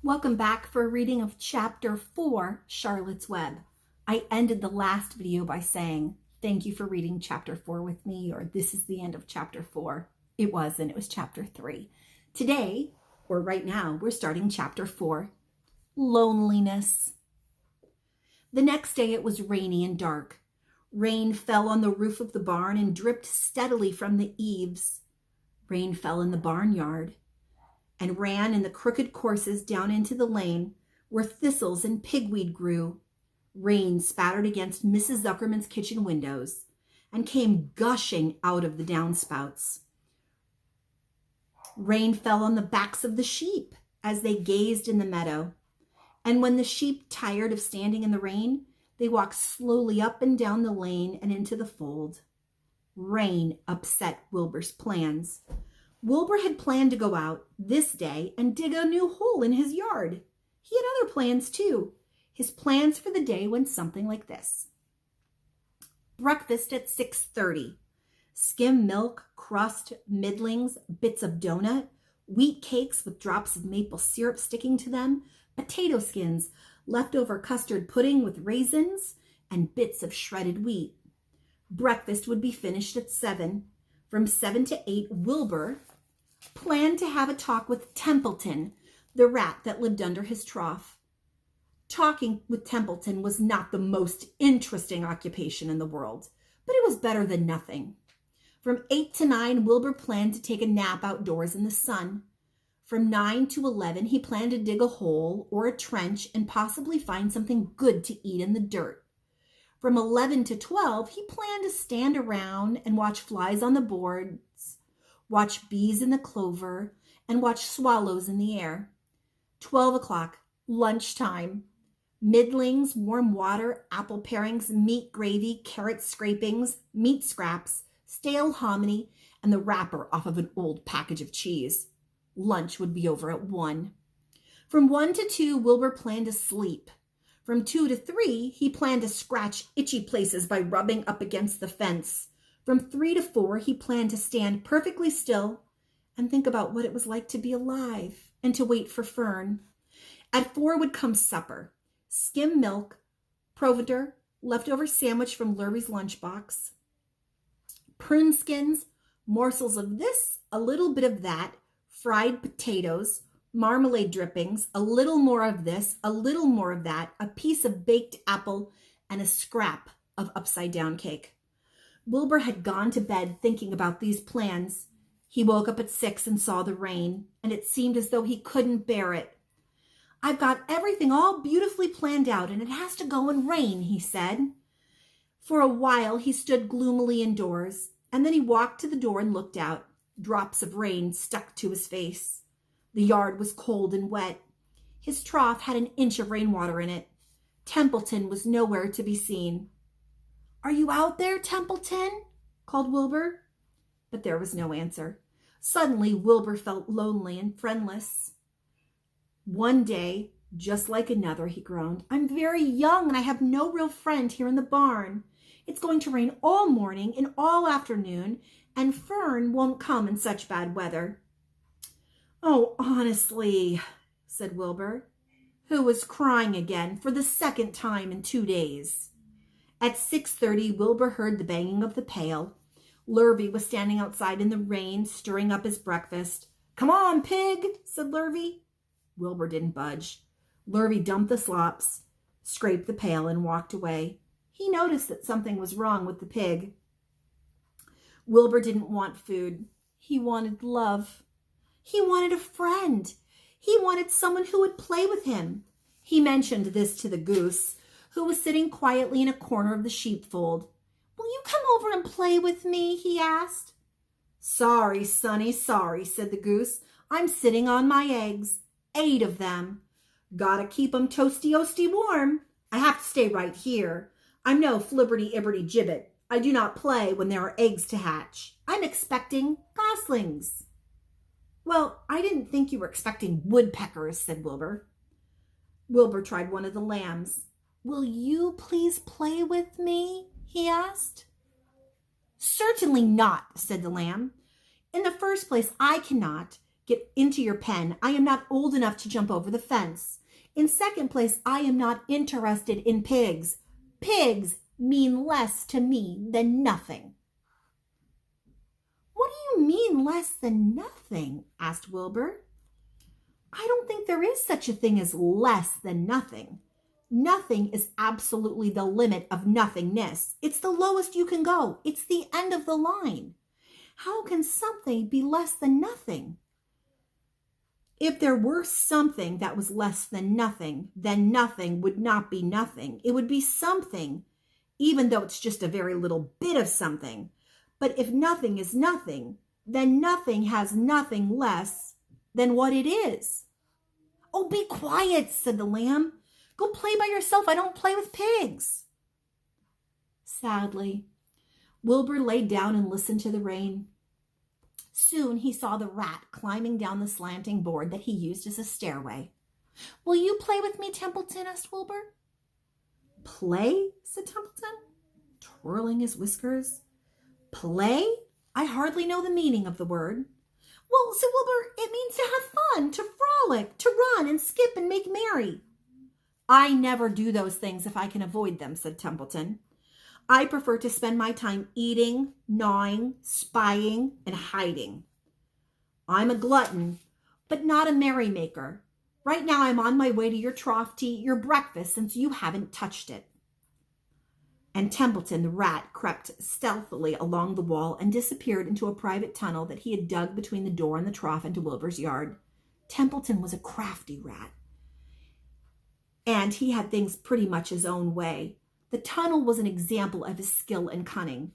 Welcome back for a reading of Chapter 4, Charlotte's Web. I ended the last video by saying, thank you for reading Chapter 4 with me, or this is the end of Chapter 4. It wasn't, it was Chapter 3. Today, or right now, we're starting Chapter 4, Lonliness. The next day it was rainy and dark. Rain fell on the roof of the barn and dripped steadily from the eaves. Rain fell in the barnyard and ran in the crooked courses down into the lane where thistles and pigweed grew. Rain spattered against Mrs. Zuckerman's kitchen windows and came gushing out of the downspouts. Rain fell on the backs of the sheep as they gazed in the meadow. And when the sheep tired of standing in the rain, they walked slowly up and down the lane and into the fold. Rain upset Wilbur's plans. Wilbur had planned to go out this day and dig a new hole in his yard. He had other plans too. His plans for the day went something like this. Breakfast at 6:30. Skim milk, crust, middlings, bits of donut, wheat cakes with drops of maple syrup sticking to them, potato skins, leftover custard pudding with raisins, and bits of shredded wheat. Breakfast would be finished at 7. From 7 to 8, Wilbur planned to have a talk with Templeton, the rat that lived under his trough. Talking with Templeton was not the most interesting occupation in the world, but it was better than nothing. From 8 to 9, Wilbur planned to take a nap outdoors in the sun. From 9 to 11, he planned to dig a hole or a trench and possibly find something good to eat in the dirt. From 11 to 12, he planned to stand around and watch flies on the boards, watch bees in the clover, and watch swallows in the air. 12 o'clock, lunchtime. Middlings, warm water, apple parings, meat gravy, carrot scrapings, meat scraps, stale hominy, and the wrapper off of an old package of cheese. Lunch would be over at 1. From 1 to 2, Wilbur planned to sleep. From 2 to 3, he planned to scratch itchy places by rubbing up against the fence. From 3 to 4, he planned to stand perfectly still and think about what it was like to be alive and to wait for Fern. At 4 would come supper. Skim milk, provender, leftover sandwich from Lurvy's lunchbox, prune skins, morsels of this, a little bit of that, fried potatoes, marmalade drippings, a little more of this, a little more of that, a piece of baked apple, and a scrap of upside-down cake. Wilbur had gone to bed thinking about these plans. He woke up at 6 and saw the rain, and it seemed as though he couldn't bear it. "I've got everything all beautifully planned out, and it has to go and rain," he said. For a while, he stood gloomily indoors, and then he walked to the door and looked out. Drops of rain stuck to his face. The yard was cold and wet. His trough had an inch of rainwater in it. Templeton was nowhere to be seen. "Are you out there, Templeton?" called Wilbur. But there was no answer. Suddenly, Wilbur felt lonely and friendless. "One day, just like another," he groaned. "I'm very young and I have no real friend here in the barn. It's going to rain all morning and all afternoon, and Fern won't come in such bad weather." "Oh, honestly," said Wilbur, who was crying again for the second time in 2 days. At 6:30, Wilbur heard the banging of the pail. Lurvy was standing outside in the rain, stirring up his breakfast. "Come on, pig," said Lurvy. Wilbur didn't budge. Lurvy dumped the slops, scraped the pail, and walked away. He noticed that something was wrong with the pig. Wilbur didn't want food. He wanted love. He wanted a friend. He wanted someone who would play with him. He mentioned this to the goose, who was sitting quietly in a corner of the sheepfold. "Will you come over and play with me?" he asked. "Sorry, Sonny, sorry," said the goose. "I'm sitting on my eggs. 8 of them. Gotta keep 'em toasty-oasty warm. I have to stay right here. I'm no flibberty-ibberty-gibbet. I do not play when there are eggs to hatch. I'm expecting goslings." "Well, I didn't think you were expecting woodpeckers," said Wilbur. Wilbur tried one of the lambs. "Will you please play with me?" he asked. "Certainly not," said the lamb. "In the first place, I cannot. get into your pen. I am not old enough to jump over the fence. In second place, I am not interested in pigs. Pigs mean less to me than nothing." "What do you mean less than nothing?" asked Wilbur. "I don't think there is such a thing as less than nothing. Nothing is absolutely the limit of nothingness. It's the lowest you can go. It's the end of the line. How can something be less than nothing? If there were something that was less than nothing, then nothing would not be nothing. It would be something, even though it's just a very little bit of something. But if nothing is nothing, then nothing has nothing less than what it is." "Oh, be quiet," said the lamb. "Go play by yourself. I don't play with pigs." Sadly, Wilbur laid down and listened to the rain. Soon he saw the rat climbing down the slanting board that he used as a stairway. "Will you play with me, Templeton?" asked Wilbur. "Play?" said Templeton, twirling his whiskers. "Play? I hardly know the meaning of the word." "Well," said Wilbur, "it means to have fun, to frolic, to run and skip and make merry." "I never do those things if I can avoid them," said Templeton. "I prefer to spend my time eating, gnawing, spying, and hiding. I'm a glutton, but not a merrymaker. Right now I'm on my way to your trough to eat your breakfast since you haven't touched it." And Templeton the rat crept stealthily along the wall and disappeared into a private tunnel that he had dug between the door and the trough into Wilbur's yard. Templeton was a crafty rat, and he had things pretty much his own way. The tunnel was an example of his skill and cunning.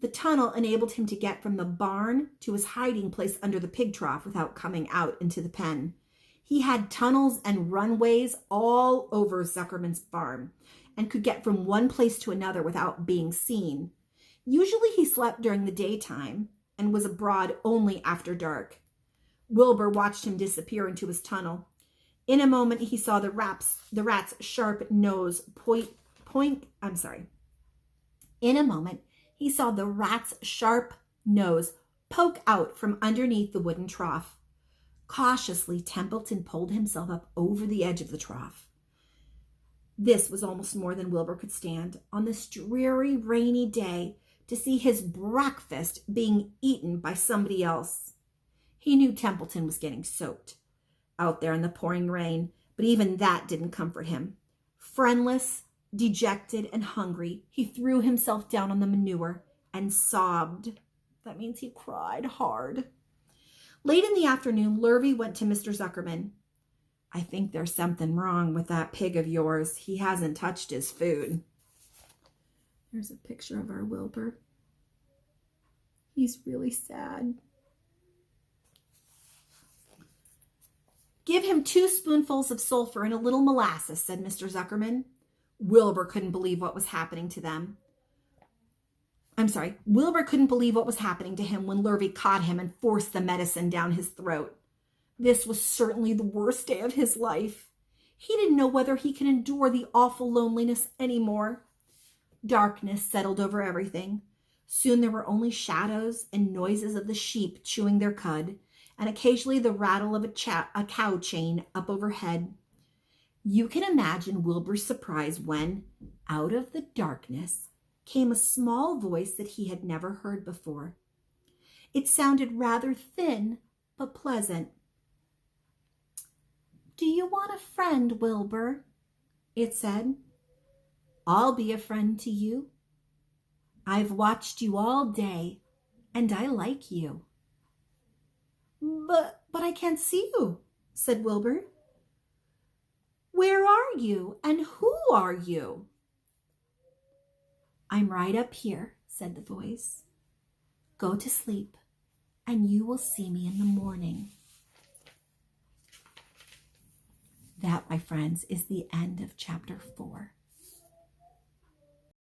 The tunnel enabled him to get from the barn to his hiding place under the pig trough without coming out into the pen. He had tunnels and runways all over Zuckerman's farm and could get from one place to another without being seen. Usually he slept during the daytime and was abroad only after dark. Wilbur watched him disappear into his tunnel. In a moment he saw the rat's sharp nose poke out from underneath the wooden trough. Cautiously, Templeton pulled himself up over the edge of the trough. This was almost more than Wilbur could stand. On this dreary, rainy day, to see his breakfast being eaten by somebody else. He knew Templeton was getting soaked out there in the pouring rain, but even that didn't comfort him. Friendless, dejected, and hungry, he threw himself down on the manure and sobbed. That means he cried hard. Late in the afternoon, Lurvy went to Mr. Zuckerman. "I think there's something wrong with that pig of yours. He hasn't touched his food." There's a picture of our Wilbur. He's really sad. "Give him 2 spoonfuls of sulfur and a little molasses," said Mr. Zuckerman. Wilbur couldn't believe what was happening to him when Lurvy caught him and forced the medicine down his throat. This was certainly the worst day of his life. He didn't know whether he could endure the awful loneliness anymore. Darkness settled over everything. Soon there were only shadows and noises of the sheep chewing their cud, and occasionally the rattle of a cow chain up overhead. You can imagine Wilbur's surprise when, out of the darkness, came a small voice that he had never heard before. It sounded rather thin, but pleasant. "Do you want a friend, Wilbur?" it said. "I'll be a friend to you. I've watched you all day, and I like you." But I can't see you," said Wilbur. "Where are you, and who are you?" "I'm right up here," said the voice. "Go to sleep, and you will see me in the morning." That, my friends, is the end of chapter 4.